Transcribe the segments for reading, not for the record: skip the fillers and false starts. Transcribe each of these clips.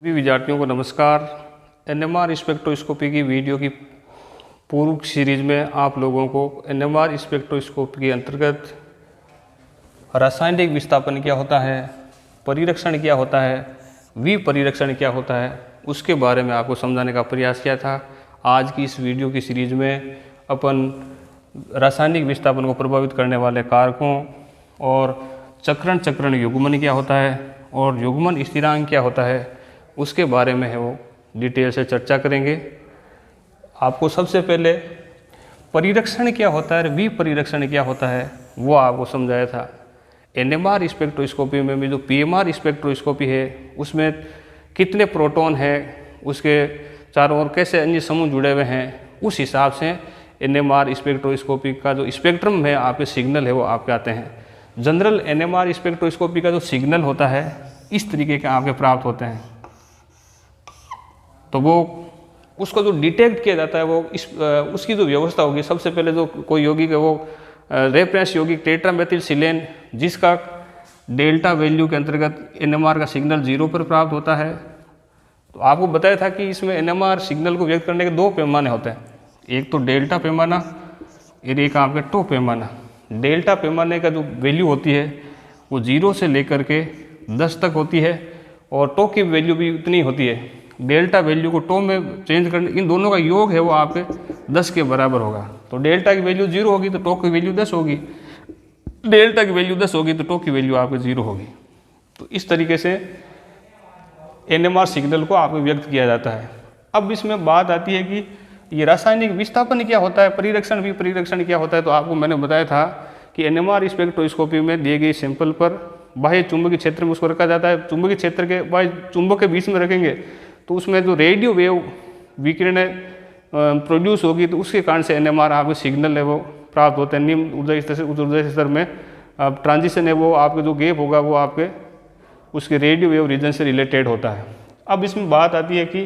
सभी विद्यार्थियों को नमस्कार। एनएमआर स्पेक्ट्रोस्कोपी की वीडियो की पूर्व सीरीज में आप लोगों को एनएमआर स्पेक्ट्रोस्कोपी के अंतर्गत रासायनिक विस्थापन क्या होता है, परिरक्षण क्या होता है, विपरिरक्षण क्या होता है, उसके बारे में आपको समझाने का प्रयास किया था। आज की इस वीडियो की सीरीज में अपन रासायनिक विस्थापन को प्रभावित करने वाले कारकों और चक्रण युग्मन क्या होता है और युग्मन स्थिरांक क्या होता है उसके बारे में है वो डिटेल से चर्चा करेंगे। आपको सबसे पहले परिरक्षण क्या होता है और विपरिरक्षण क्या होता है वो आपको समझाया था। एनएमआर स्पेक्ट्रोस्कोपी में भी जो पीएमआर स्पेक्ट्रोस्कोपी है उसमें कितने प्रोटॉन है, उसके चारों ओर कैसे अन्य समूह जुड़े हुए हैं, उस हिसाब से एनएमआर स्पेक्ट्रोस्कोपी का जो स्पेक्ट्रम है, आपके सिग्नल है वो आपके आते हैं। जनरल एनएमआर स्पेक्ट्रोस्कोपी का जो सिग्नल होता है इस तरीके के आपके प्राप्त होते हैं। तो वो उसको जो डिटेक्ट किया जाता है वो उसकी जो व्यवस्था होगी, सबसे पहले जो कोई यौगिक है वो रेफरेंस यौगिक टेट्रामेथिलसिलेन, जिसका डेल्टा वैल्यू के अंतर्गत एनएमआर का सिग्नल 0 पर प्राप्त होता है। तो आपको बताया था कि इसमें एनएमआर सिग्नल को व्यक्त करने के दो पैमाने होते हैं, एक तो डेल्टा पैमाना और एक आपके टो पैमाना। डेल्टा पैमाने का जो वैल्यू होती है वो 0 से लेकर के 10 तक होती है और टो की वैल्यू भी उतनी होती है। डेल्टा वैल्यू को टो में चेंज करने, इन दोनों का योग है वो आपके 10 के बराबर होगा। तो डेल्टा की वैल्यू 0 होगी तो टो की वैल्यू 10 होगी, डेल्टा की वैल्यू 10 होगी तो टो की वैल्यू आपके 0 होगी। तो इस तरीके से एनएमआर सिग्नल को आपको व्यक्त किया जाता है। अब इसमें बात आती है कि ये रासायनिक विस्थापन क्या होता है, परिरक्षण विपरिरक्षण क्या होता है। तो आपको मैंने बताया था कि एनएमआर स्पेक्ट्रोस्कोपी में दिए गए सैंपल पर बाह्य चुंबकीय क्षेत्र में उसको रखा जाता है। चुंबकीय क्षेत्र के बाह्य चुंबक के बीच में रखेंगे तो उसमें जो रेडियो वेव विकिरणें प्रोड्यूस होगी तो उसके कारण से एनएमआर आपके सिग्नल है वो प्राप्त होते हैं। निम्न ऊर्जा स्तर से उच्च ऊर्जा स्तर में ट्रांजिशन है वो आपके जो गैप होगा वो आपके उसके रेडियो वेव रीजन से रिलेटेड होता है। अब इसमें बात आती है कि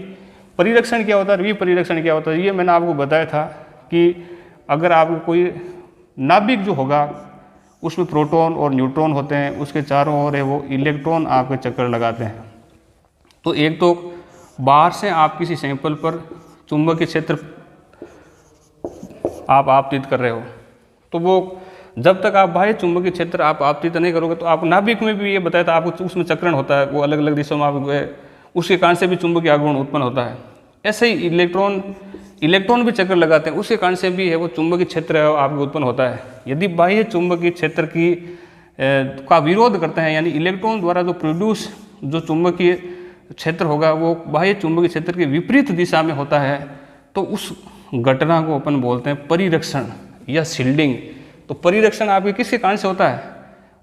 परिरक्षण क्या होता है, विपरिरक्षण क्या होता है। ये मैंने आपको बताया था कि अगर आपको कोई नाभिक जो होगा उसमें प्रोटॉन और न्यूट्रॉन होते हैं, उसके चारों ओर है वो इलेक्ट्रॉन आपके चक्कर लगाते हैं। तो एक तो बाहर से आप किसी सैंपल पर चुंबकीय क्षेत्र आप आपतित कर रहे हो, तो वो जब तक आप बाह्य चुंबकीय क्षेत्र आप आपतित नहीं करोगे तो आप नाभिक में भी ये बताया था आपको उसमें चक्रण होता है, वो अलग अलग दिशाओं में आप उसके कारण से भी चुंबकीय आघूर्ण उत्पन्न होता है। ऐसे ही इलेक्ट्रॉन भी चक्कर लगाते हैं, उसके कारण से भी है वो चुंबकीय क्षेत्र है आपको उत्पन्न होता है। यदि बाह्य चुंबकीय क्षेत्र की का विरोध करते हैं, यानी इलेक्ट्रॉन द्वारा जो प्रोड्यूस जो चुंबकीय क्षेत्र होगा वो बाह्य चुंबकीय क्षेत्र के विपरीत दिशा में होता है, तो उस घटना को अपन बोलते हैं परिरक्षण या शील्डिंग। तो परिरक्षण आपके किसके कारण से होता है,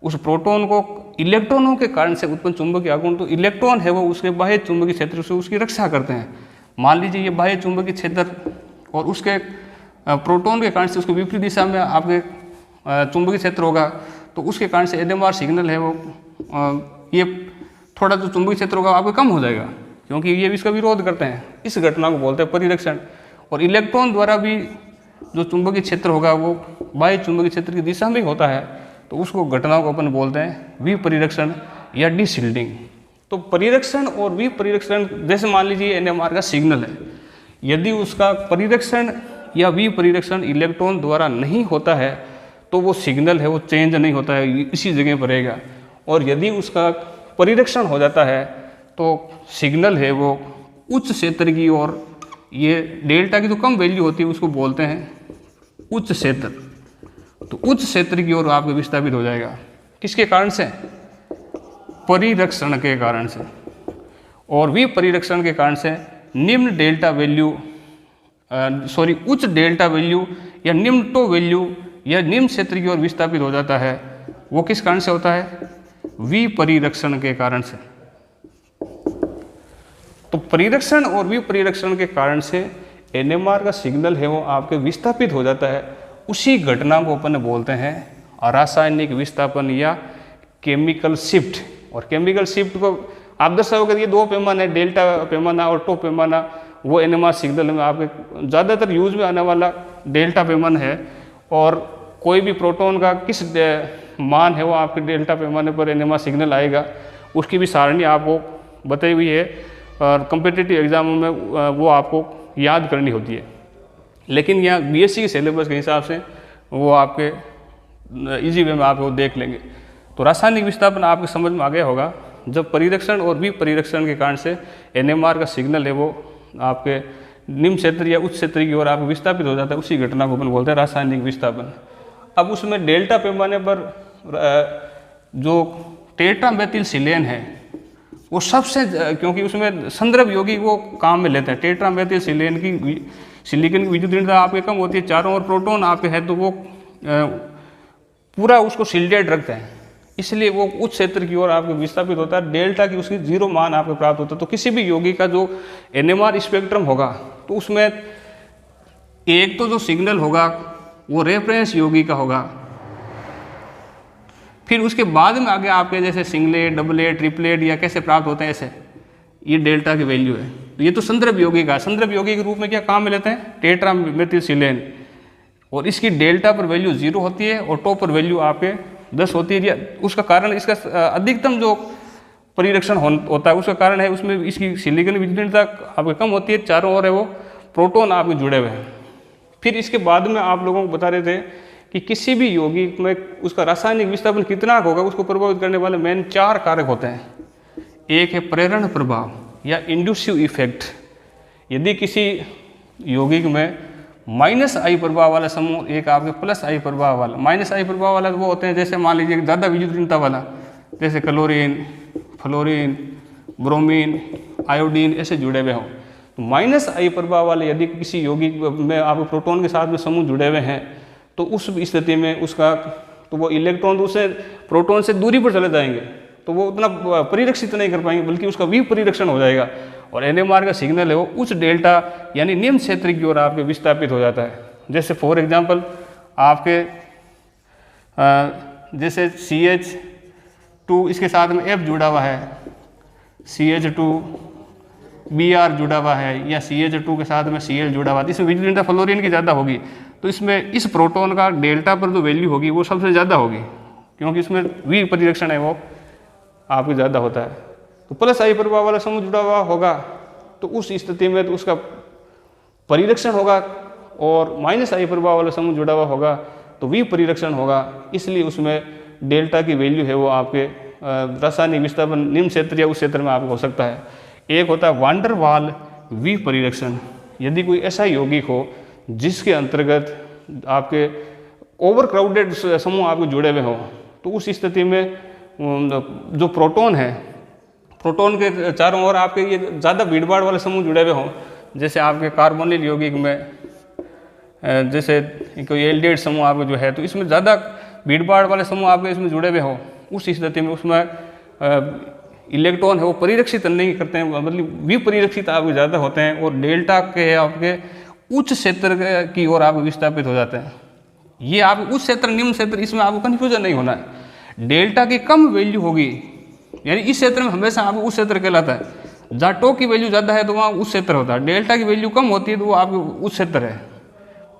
उस प्रोटॉन को इलेक्ट्रॉनों के कारण से उत्पन्न चुंबकीय आघूर्ण, तो इलेक्ट्रॉन है वो उसके बाह्य चुंबकीय क्षेत्र से उसकी रक्षा करते हैं। मान लीजिए ये बाह्य चुंबकीय क्षेत्र और उसके प्रोटॉन के कारण से उसके विपरीत दिशा में आपके चुंबकीय क्षेत्र होगा, तो उसके कारण से एनएमआर सिग्नल है वो ये थोड़ा जो चुंबकीय क्षेत्र होगा आपका कम हो जाएगा, क्योंकि ये भी इसका विरोध करते हैं। इस घटना को बोलते हैं परिरक्षण। और इलेक्ट्रॉन द्वारा भी जो चुंबकीय क्षेत्र होगा वो बाह्य चुंबकीय क्षेत्र की दिशा में होता है, तो उसको घटनाओं को अपन बोलते हैं विपरिरक्षण या डिशील्डिंग। तो परिरक्षण और विपरिरक्षण, जैसे मान लीजिए एनएमआर का सिग्नल है, यदि उसका परिरक्षण या विपरिरक्षण इलेक्ट्रॉन द्वारा नहीं होता है तो वो सिग्नल है वो चेंज नहीं होता है, इसी जगह पर रहेगा। और यदि उसका परिरक्षण हो जाता है तो सिग्नल है वो उच्च क्षेत्र की ओर, ये डेल्टा की जो कम वैल्यू होती है उसको बोलते हैं उच्च क्षेत्र, तो उच्च क्षेत्र की ओर आपको विस्थापित हो जाएगा। किसके कारण से, परिरक्षण के कारण से। और विपरिरक्षण के कारण से निम्न डेल्टा वैल्यू उच्च डेल्टा वैल्यू या निम्न टो वैल्यू या निम्न क्षेत्र की ओर विस्थापित हो जाता है। वो किस कारण से होता है, विपरिरक्षण के कारण से। तो परिरक्षण और विपरिरक्षण के कारण से एनएमआर का सिग्नल है वो आपके विस्थापित हो जाता है। उसी घटना को अपन बोलते हैं रासायनिक विस्थापन या केमिकल शिफ्ट। और केमिकल शिफ्ट को आप दर्शाओगे, ये दो पैमाने, डेल्टा पैमाना और टो पैमाना, वो एनएमआर सिग्नल में आपके ज़्यादातर यूज में आने वाला डेल्टा पैमाना है। और कोई भी प्रोटॉन का किस मान है वो आपके डेल्टा पैमाने पर एनएमआर सिग्नल आएगा, उसकी भी सारणी आपको बताई हुई है। और कम्पिटिटिव एग्ज़ामों में वो आपको याद करनी होती है। लेकिन यहाँ बीएससी के सिलेबस के हिसाब से वो आपके इजी वे में आप वो देख लेंगे। तो रासायनिक विस्थापन आपके समझ में आ गया होगा, जब परिरक्षण और विपरिरक्षण के कारण से एनएमआर का सिग्नल है वो आपके निम्न क्षेत्र या उच्च क्षेत्र की ओर आपको विस्थापित हो जाता है, उसी घटना को अपन बोलते हैं रासायनिक विस्थापन। अब उसमें डेल्टा पैमाने पर जो टेट्रामेथिलसिलेन है वो सबसे, क्योंकि उसमें संदर्भ यौगिक वो काम में लेते हैं। टेट्रामेथिलसिलेन की सिलिकॉन की विद्युत ऋणता आपके कम होती है, चारों ओर प्रोटॉन आपके है, तो वो पूरा उसको शिल्डेड रखते हैं, इसलिए वो उच्च क्षेत्र की ओर आपको विस्थापित होता है। डेल्टा की उसकी 0 मान आपको प्राप्त होता है। तो किसी भी यौगिक का जो एनएमआर स्पेक्ट्रम होगा तो उसमें एक तो जो सिग्नल होगा वो रेफरेंस यौगिक का होगा, फिर उसके बाद में आगे आपके जैसे सिंगलेट, डबलेट, ट्रिपलेट या कैसे प्राप्त होते हैं, ऐसे ये डेल्टा की वैल्यू है। तो ये तो संदर्भ यौगिक का, संदर्भ यौगिक के रूप में क्या काम में लेते हैं, टेट्रामेथिलसिलेन, और इसकी डेल्टा पर वैल्यू 0 होती है और टॉप पर वैल्यू आपके 10 होती है। उसका कारण इसका अधिकतम जो परिरक्षण होता है उसका कारण है उसमें इसकी सिलिकॉन विद्युत आपके कम होती है, चारों ओर है वो प्रोटॉन आपके जुड़े हुए हैं। फिर इसके बाद में आप लोगों को बता रहे थे कि किसी भी यौगिक में उसका रासायनिक विस्थापन कितना होगा, उसको प्रभावित करने वाले मेन 4 कारक होते हैं। एक है प्रेरण प्रभाव या इंड्यूसिव इफेक्ट। यदि किसी यौगिक में -I प्रभाव वाला समूह, एक आपके +I प्रभाव वाला, -I प्रभाव वाला वो होते हैं जैसे मान लीजिए ज़्यादा विद्युत ऋणता वाला, जैसे क्लोरीन, फ्लोरीन, ब्रोमीन, आयोडीन ऐसे जुड़े हुए हों। तो -I प्रभाव वाले यदि किसी यौगिक में आप प्रोटॉन के साथ में समूह जुड़े हुए हैं तो उस स्थिति में उसका तो वो इलेक्ट्रॉन दूसरे प्रोटॉन से दूरी पर चले जाएंगे, तो वो उतना परिरक्षित नहीं कर पाएंगे, बल्कि उसका विपरिरक्षण हो जाएगा और एनएमआर का सिग्नल है वो उच्च डेल्टा यानी निम्न क्षेत्र की ओर आपके विस्थापित हो जाता है। जैसे फॉर एग्जांपल आपके जैसे CH2 इसके साथ में F जुड़ा हुआ है, CH2 Br जुड़ा हुआ है, या CH2 के साथ में Cl जुड़ा हुआ है, इसमें विद्युत ऋणता फ्लोरीन की ज़्यादा होगी, तो इसमें इस प्रोटॉन का डेल्टा पर जो वैल्यू होगी वो सबसे ज़्यादा होगी, क्योंकि इसमें विपरिरक्षण है वो आपको ज़्यादा होता है। तो +I प्रभाव वाला समूह जुड़ा हुआ होगा तो उस स्थिति में तो उसका परिरक्षण होगा, और -I प्रभाव वाला समूह जुड़ा हुआ होगा तो विपरिरक्षण होगा, इसलिए उसमें डेल्टा की वैल्यू है वो आपके रासायनिक विस्थापन निम्न क्षेत्र या उस क्षेत्र में आपको हो सकता है। एक होता है वांडर वाल विपरिरक्षण। यदि कोई ऐसा यौगिक हो जिसके अंतर्गत आपके ओवर क्राउडेड समूह आपको जुड़े हुए हों, तो उस स्थिति में जो प्रोटॉन है, प्रोटॉन के चारों ओर आपके ये ज़्यादा भीड़भाड़ वाले समूह जुड़े हुए हों, जैसे आपके कार्बोनिल यौगिक में जैसे कोई एल्डिहाइड समूह आपको जो है, तो इसमें ज़्यादा भीड़भाड़ वाले समूह आपके इसमें जुड़े हुए हों, उस स्थिति में उसमें इलेक्ट्रॉन है वो परिरक्षित नहीं करते हैं, मतलब विपरिरक्षित आपके ज़्यादा होते हैं और डेल्टा के आपके उच्च क्षेत्र की ओर आप विस्थापित हो जाते हैं। ये आप उच्च क्षेत्र निम्न क्षेत्र, इसमें आपको कन्फ्यूजन नहीं होना है। डेल्टा की कम वैल्यू होगी यानी इस क्षेत्र में हमेशा आपको उच्च क्षेत्र कहलाता है। जहाँ टो की वैल्यू ज़्यादा है तो वहाँ उच्च क्षेत्र होता है, डेल्टा की वैल्यू कम होती है तो वो आपको उच्च क्षेत्र है।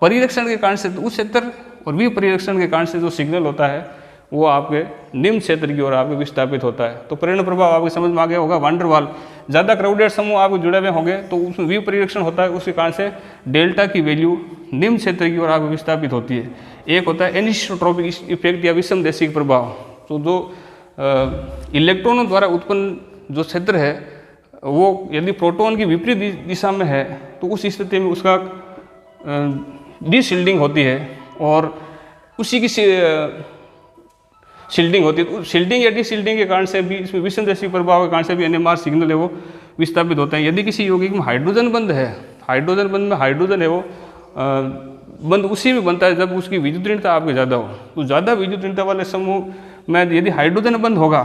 परिरक्षण के कारण से उच्च क्षेत्र और विपरिरक्षण के कारण से जो सिग्नल होता है वो आपके निम्न क्षेत्र की ओर आपके विस्थापित होता है। तो प्रेरण प्रभाव आपके समझ में आ गया होगा। वांडर वाल, ज़्यादा क्राउडेड समूह आपको जुड़े हुए होंगे तो उसमें विपरिरक्षण होता है, उसके कारण से डेल्टा की वैल्यू निम्न क्षेत्र की ओर आपको विस्थापित होती है। एक होता है एनिसोट्रोपिक इफेक्ट या विषमदेशिक प्रभाव। तो जो इलेक्ट्रॉनों द्वारा उत्पन्न जो क्षेत्र है वो यदि प्रोटॉन की विपरीत दिशा में है तो उस स्थिति में उसका डीशिल्डिंग होती है और उसी की शील्डिंग होती है। तो शील्डिंग या डीशिल्डिंग के कारण से भी, इसमें विषमदेशिक प्रभाव के कारण से भी एनएमआर सिग्नल है वो विस्थापित होते हैं। यदि किसी यौगिक में हाइड्रोजन बंध है, हाइड्रोजन बंध में हाइड्रोजन है वो बंध उसी में बनता है जब उसकी विद्युत ऋणता आपके ज़्यादा हो। तो ज़्यादा विद्युत ऋणता वाले समूह में यदि हाइड्रोजन बंध होगा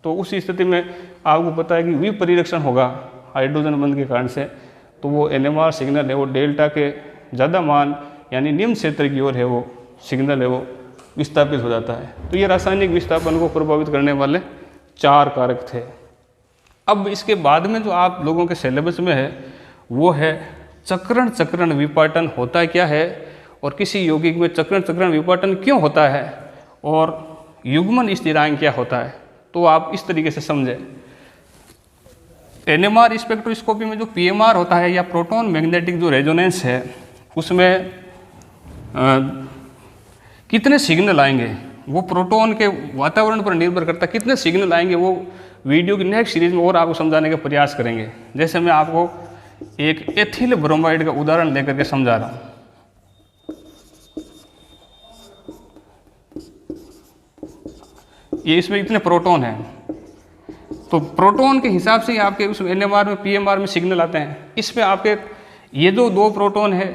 तो उस स्थिति में आपको पता है कि विपरिरक्षण होगा हाइड्रोजन बंध के कारण से, तो वो एनएमआर सिग्नल है वो डेल्टा के ज़्यादा मान यानी निम्न क्षेत्र की ओर है वो सिग्नल है वो विस्थापित हो जाता है। तो ये रासायनिक विस्थापन को प्रभावित करने वाले 4 कारक थे। अब इसके बाद में जो आप लोगों के सिलेबस में है वो है चक्रण चक्रण विपाटन होता क्या है और किसी यौगिक में चक्रण चक्रण विपाटन क्यों होता है और युग्मन स्थिरांक क्या होता है। तो आप इस तरीके से समझें। एनएमआर स्पेक्ट्रोस्कोपी में जो पीएमआर होता है या प्रोटॉन मैग्नेटिक जो रेजोनेंस है उसमें कितने सिग्नल आएंगे वो प्रोटॉन के वातावरण पर निर्भर करता है। कितने सिग्नल आएंगे वो वीडियो की नेक्स्ट सीरीज में और आपको समझाने का प्रयास करेंगे। जैसे मैं आपको एक एथिल ब्रोमाइड का उदाहरण लेकर के समझा रहा हूँ। ये इसमें इतने प्रोटॉन हैं, तो प्रोटॉन के हिसाब से ही आपके उस एनएमआर में पीएमआर में सिग्नल आते हैं। इसमें आपके ये जो दो प्रोटॉन है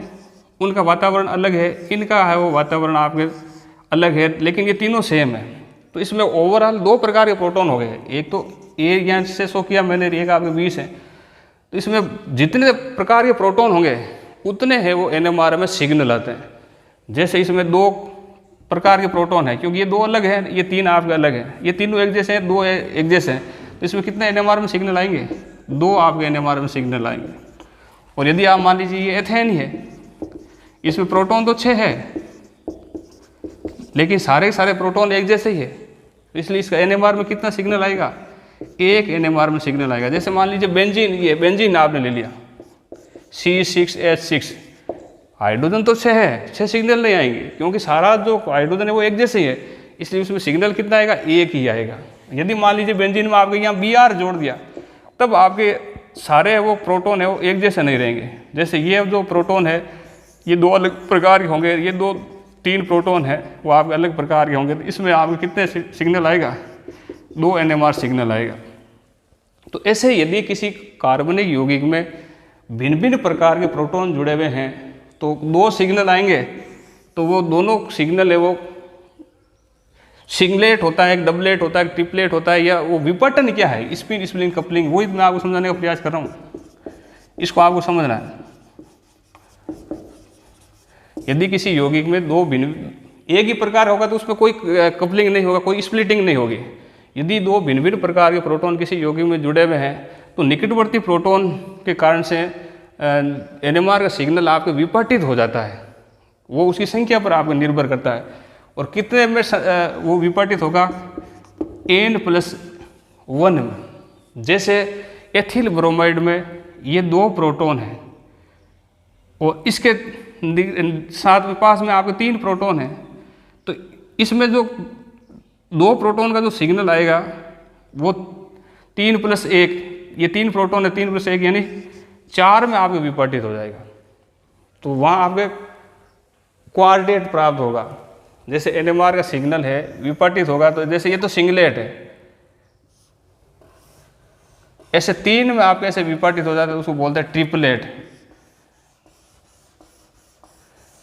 उनका वातावरण अलग है, इनका है वो वातावरण आपके अलग है, लेकिन ये तीनों सेम है। तो इसमें ओवरऑल दो प्रकार के प्रोटॉन हो गए, एक तो ए यहाँ से शो किया मैंने, एक आपके 20 है। तो इसमें जितने प्रकार के प्रोटॉन होंगे उतने हैं वो एनएमआर में सिग्नल आते हैं। जैसे इसमें दो प्रकार के प्रोटॉन है, क्योंकि ये दो अलग हैं, ये तीन आपके अलग हैं, ये तीनों एक जैसे हैं, दो एक जैसे हैं, तो इसमें कितने एनएमआर में सिग्नल आएंगे? दो आपके एनएमआर में सिग्नल आएंगे। और यदि आप मान लीजिए ये एथेन ही है, इसमें प्रोटॉन तो 6 है लेकिन सारे के सारे प्रोटॉन एक जैसे ही है, इसलिए इसका एनएमआर में कितना सिग्नल आएगा? एक एनएमआर में सिग्नल आएगा। जैसे मान लीजिए बेंजीन, ये बेंजीन आपने ले लिया C6H6, हाइड्रोजन तो 6 है, 6 सिग्नल नहीं आएंगे क्योंकि सारा जो हाइड्रोजन है वो एक जैसे ही है, इसलिए उसमें सिग्नल कितना आएगा? एक ही आएगा। यदि मान लीजिए बेंजीन में आपके यहाँ Br जोड़ दिया, तब आपके सारे वो प्रोटॉन है वो एक जैसे नहीं रहेंगे। जैसे ये जो प्रोटॉन है ये दो अलग प्रकार के होंगे, ये दो 3 प्रोटॉन है वो आपके अलग प्रकार के होंगे, तो इसमें आपको कितने सिग्नल आएगा? 2 एनएमआर सिग्नल आएगा। तो ऐसे यदि किसी कार्बनिक यौगिक में भिन्न भिन्न प्रकार के प्रोटॉन जुड़े हुए हैं तो 2 सिग्नल आएंगे, तो वो दोनों सिग्नल है वो सिंगलेट होता है, एक डबलेट होता है, एक ट्रिपलेट होता है, या वो विपटन क्या है, स्पिन स्प्लिन कपलिंग, वही मैं आपको समझाने का प्रयास कर रहा हूँ। इसको आपको समझना है। यदि किसी यौगिक में दो भिन्न एक ही प्रकार होगा तो उसमें कोई कपलिंग नहीं होगा, कोई स्प्लिटिंग नहीं होगी। यदि दो भिन्न भिन्न प्रकार के प्रोटॉन किसी यौगिक में जुड़े हुए हैं तो निकटवर्ती प्रोटॉन के कारण से एनएमआर का सिग्नल आपके विपटित हो जाता है। वो उसकी संख्या पर आपको निर्भर करता है, और कितने में वो विपटित होगा? N+1 में। जैसे एथिल ब्रोमाइड में ये 2 प्रोटॉन हैं और इसके साथ में पास में आपके 3 प्रोटॉन हैं, तो इसमें जो 2 प्रोटॉन का जो सिग्नल आएगा वो 3+1, ये 3 प्रोटॉन है, 3+1 यानी 4 में आपके विपटित हो जाएगा। तो वहाँ आपके क्वाड्रेट प्राप्त होगा। जैसे एनएमआर का सिग्नल है विपटित होगा, तो जैसे ये तो सिंगलेट है, ऐसे 3 में आपके ऐसे विपटित हो जाता है, उसको बोलते हैं ट्रिपलेट।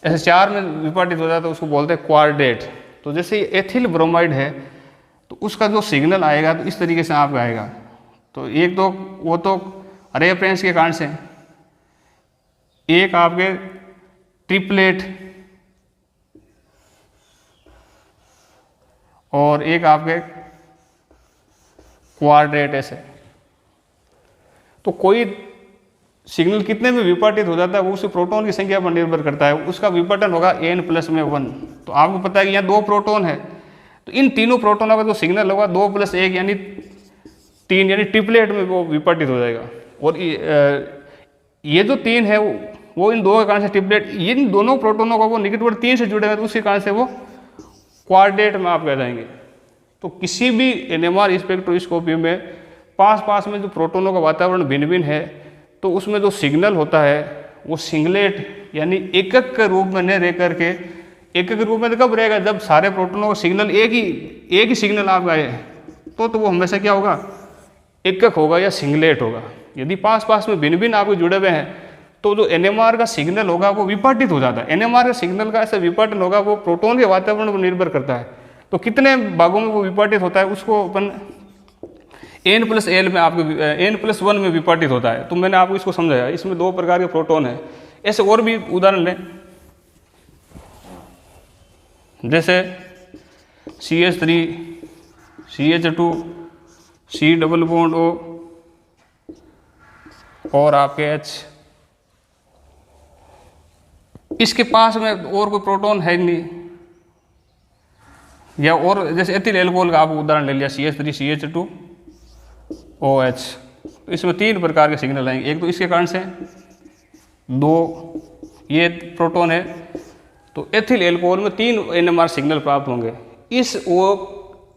ऐसे 4 में विपटित हो जाता है, उसको बोलते हैं क्वाड्रेट। तो जैसे एथिल ब्रोमाइड है तो उसका जो सिग्नल आएगा तो इस तरीके से आपका आएगा। तो एक तो वो तो रेफरेंस के कारण से, एक आपके ट्रिपलेट और एक आपके क्वाड्रेट ऐसे। तो कोई सिग्नल कितने में विपटित हो जाता है वो उस प्रोटॉन की संख्या पर निर्भर करता है, उसका विपटन होगा N+1। तो आपको पता है कि यहाँ 2 प्रोटॉन है, तो इन तीनों प्रोटोनों का जो सिग्नल होगा 2+1 यानी 3 यानी ट्रिपलेट में वो विपटित हो जाएगा। और ये जो 3 है वो इन 2 के कारण से ट्रिपलेट, इन दोनों प्रोटोनों का वो निकटवर्ती 3 से जुड़े हैं, तो उसी कारण से वो क्वाड्रेट में आप कह जाएंगे। तो किसी भी एनएमआर स्पेक्ट्रोस्कोपी में पास में जो प्रोटोनों का वातावरण भिन्न भिन्न है तो उसमें जो सिग्नल होता है वो सिंगलेट यानी एकक के रूप में नहीं रह करके, एकक रूप में तो कब रहेगा? जब सारे प्रोटोनों का सिग्नल एक ही सिग्नल आप आए तो वो हमेशा क्या होगा? एकक होगा या सिंगलेट होगा। यदि पास में भिन्न भिन्न आपके जुड़े हुए हैं तो जो एनएमआर का सिग्नल होगा वो विपटित हो जाता है। एनएमआर का सिग्नल का ऐसा विपटन होगा वो प्रोटॉन के वातावरण पर निर्भर करता है। तो कितने भागों में वो विपटित होता है उसको अपन N+1 में आपके N+1 में विपटित होता है। तो मैंने आपको इसको समझाया। इसमें 2 प्रकार के प्रोटॉन है। ऐसे और भी उदाहरण लें, जैसे CH3 CH2 C double bond O और आपके H, इसके पास में और कोई प्रोटॉन है नहीं। या और जैसे एथिल एल्कोहल का आप उदाहरण ले लिया CH3 CH2 OH, तो इसमें 3 प्रकार के सिग्नल आएंगे। एक तो इसके कारण से 2 ये प्रोटॉन है, तो एथिल एल्कोहल में 3 NMR सिग्नल प्राप्त होंगे।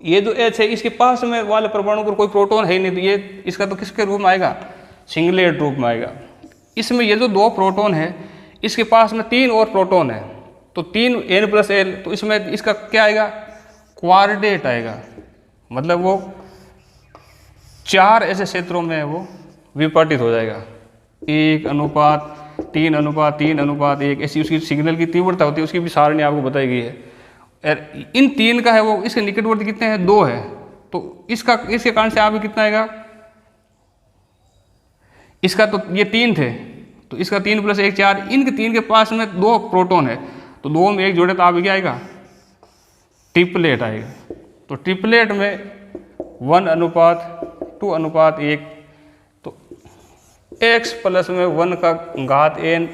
ये जो H है इसके पास में वाले परमाणु पर कोई प्रोटॉन है ही नहीं, तो ये इसका तो किसके रूप में आएगा, सिंगलेट रूप में आएगा। इसमें ये जो 2 प्रोटॉन है इसके पास में 3 और प्रोटॉन है, तो 3 N+L, तो इसमें इसका क्या आएगा, क्वाड्रेट आएगा। मतलब वो 4 ऐसे क्षेत्रों में वो विपाटित हो जाएगा। 1:3:3:1 ऐसी उसकी सिग्नल की तीव्रता होती है, उसकी भी सारणी आपको बताई गई है। इन 3 का है वो, इसके निकटवर्ती कितने हैं, 2 है, तो इसके कारण से आप कितना आएगा, इसका तो ये 3 थे, तो इसका 3+1 4, इनके 3 के पास में 2 प्रोटॉन है, तो 2 में 1 जोड़े तो आप क्या आएगा, ट्रिपलेट आएगा। तो ट्रिपलेट में 1:2:1, तो x + में 1n,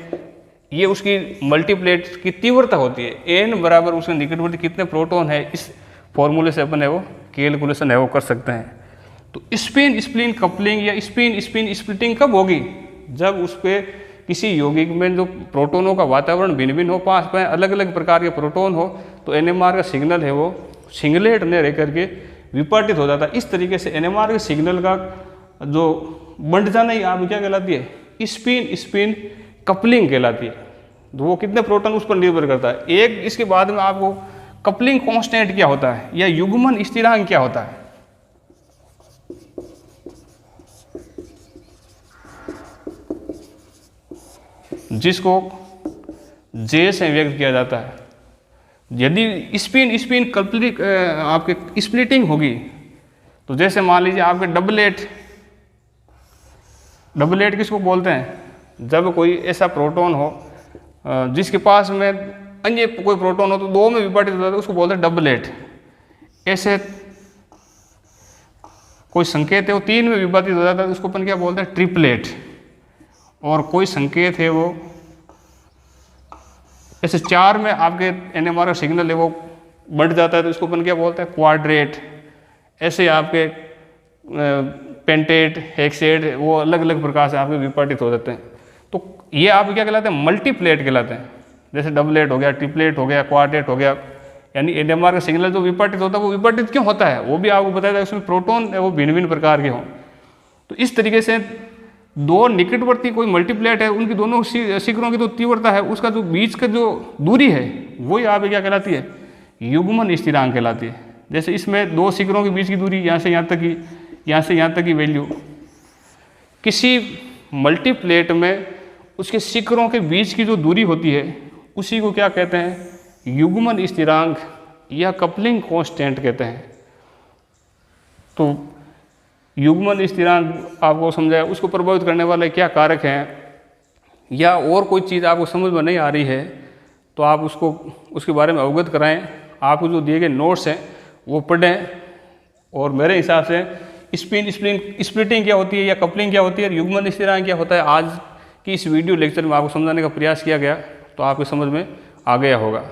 ये उसकी मल्टीप्लेट की तीव्रता होती है। n बराबर उसके निकटवर्ती कितने प्रोटॉन है, इस फॉर्मूले से अपन है वो कैलकुलेशन है वो कर सकते हैं। तो स्पिन स्प्लिन कपलिंग या स्पिन स्पिन स्प्लिटिंग कब होगी, जब उस पर किसी यौगिक में जो प्रोटोनों का वातावरण भिन्न भिन्न हो, पास में अलग अलग प्रकार के प्रोटॉन हो, तो NMR का सिग्नल है वो सिंगलेट ने रह करके विपाटित हो जाता है। इस तरीके से NMR के सिग्नल का जो बंट जाना ही आप क्या कहलाती है, स्पिन स्पिन कपलिंग कहलाती है। तो वो कितने प्रोटॉन उस पर निर्भर करता है। एक इसके बाद में आपको कपलिंग कांस्टेंट क्या होता है या युग्मन स्थिरांक क्या होता है, जिसको J से व्यक्त किया जाता है। यदि स्पिन स्पिन कपलिंग आपके स्प्लिटिंग होगी, तो जैसे मान लीजिए आपके डबलेट किसको बोलते हैं, जब कोई ऐसा प्रोटॉन हो जिसके पास में अन्य कोई प्रोटॉन हो तो 2 में विभाजित हो जाता है, उसको बोलते हैं डबलेट। ऐसे कोई संकेत है वो 3 में विभाजित हो जाता है, उसको अपन क्या बोलते हैं, ट्रिपलेट। और कोई संकेत है वो ऐसे 4 में आपके NMR का सिग्नल है वो बढ़ जाता है, तो इसको अपन क्या बोलते हैं, क्वाड्रेट। ऐसे आपके पेंटेट हेक्सेट वो अलग अलग प्रकार से आपके विभाजित हो जाते हैं। तो ये आप क्या कहलाते हैं, मल्टीप्लेट कहलाते हैं। जैसे डबलेट हो गया, ट्रिपलेट हो गया, क्वाड्रेट हो गया, यानी NMR का सिग्नल जो विपाटित होता है वो विपाटित क्यों होता है, वो भी आपको बताया था। उसमें प्रोटॉन है वो भिन्न भिन्न प्रकार के हों। तो इस तरीके से 2 निकटवर्ती कोई मल्टीप्लेट है, उनकी दोनों शिखरों की जो तीव्रता है, उसका जो बीच का जो दूरी है वही आप क्या कहलाती है, युग्मन स्थिरांक कहलाती है। जैसे इसमें 2 शिखरों के बीच की दूरी यहाँ से यहाँ तक की, यहाँ से यहाँ तक की वैल्यू, किसी मल्टीप्लेट में उसके शिखरों के बीच की जो दूरी होती है उसी को क्या कहते हैं, युग्मन स्थिरांक या कपलिंग कांस्टेंट कहते हैं। तो युग्मन स्थिरांक आपको समझाया, उसको प्रभावित करने वाले क्या कारक हैं, या और कोई चीज़ आपको समझ में नहीं आ रही है तो आप उसके बारे में अवगत कराएं। आपको जो दिए गए नोट्स हैं वो पढ़ें, और मेरे हिसाब से स्पिन स्प्लिटिंग क्या होती है या कपलिंग क्या होती है, युग्मन स्थिरांक क्या होता है, आज की इस वीडियो लेक्चर में आपको समझाने का प्रयास किया गया, तो आपको समझ में आ गया होगा।